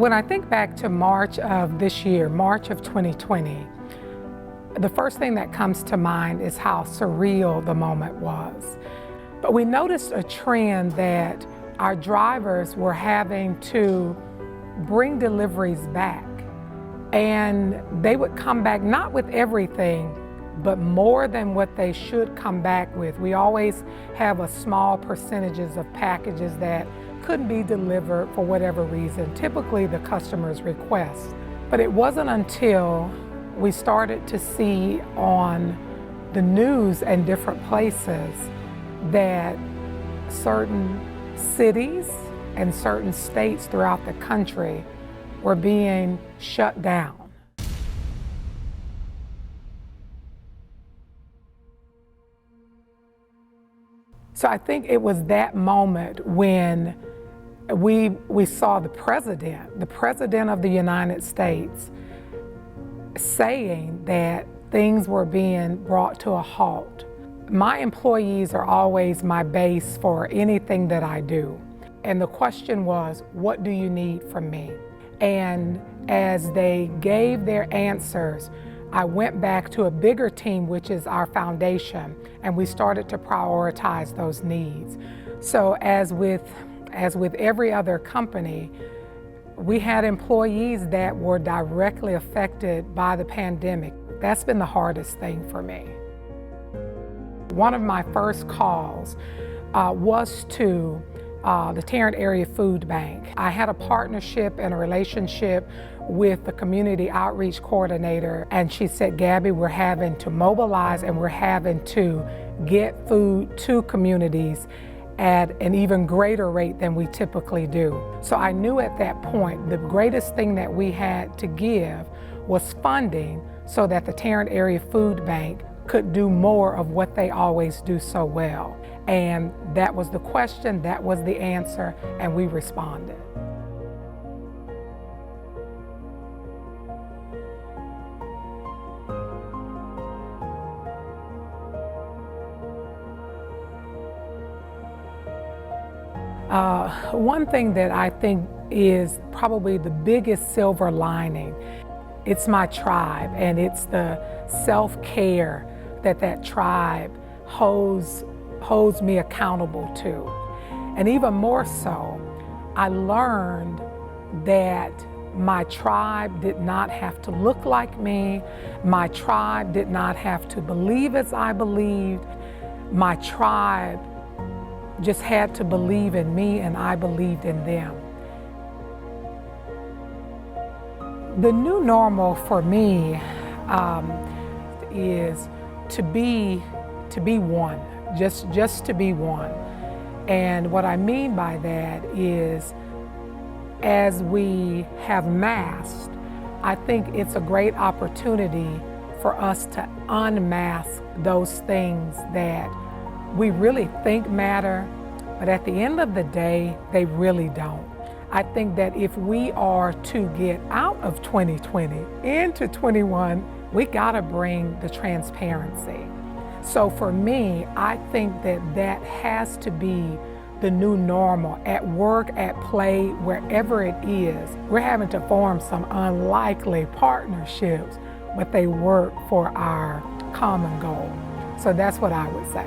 When I think back to March of this year, March of 2020, the first thing that comes to mind is how surreal the moment was. But we noticed a trend that our drivers were having to bring deliveries back. And they would come back not with everything, but more than what they should come back with. We always have a small percentages of packages that couldn't be delivered for whatever reason, typically the customer's request. But it wasn't until we started to see on the news and different places that certain cities and certain states throughout the country were being shut down. So I think it was that moment when we saw the President of the United States, saying that things were being brought to a halt. My employees are always my base for anything that I do. And the question was, what do you need from me? And as they gave their answers, I went back to a bigger team, which is our foundation, and we started to prioritize those needs. So as with every other company, we had employees that were directly affected by the pandemic. That's been the hardest thing for me. One of my first calls was to the Tarrant Area Food Bank. I had a partnership and a relationship with the community outreach coordinator, and she said, Gabby, we're having to mobilize and we're having to get food to communities at an even greater rate than we typically do. So I knew at that point the greatest thing that we had to give was funding so that the Tarrant Area Food Bank could do more of what they always do so well. And that was the question, that was the answer, and we responded. One thing that I think is probably the biggest silver lining, it's my tribe, and it's the self-care that tribe holds me accountable to. And even more so, I learned that my tribe did not have to look like me. My tribe did not have to believe as I believed. My tribe just had to believe in me, and I believed in them. The new normal for me is to be one, just to be one. And what I mean by that is, as we have masked, I think it's a great opportunity for us to unmask those things that we really think matter, but at the end of the day, they really don't. I think that if we are to get out of 2020 into 21, we gotta bring the transparency. So for me, I think that has to be the new normal at work, at play, wherever it is. We're having to form some unlikely partnerships, but they work for our common goal. So that's what I would say.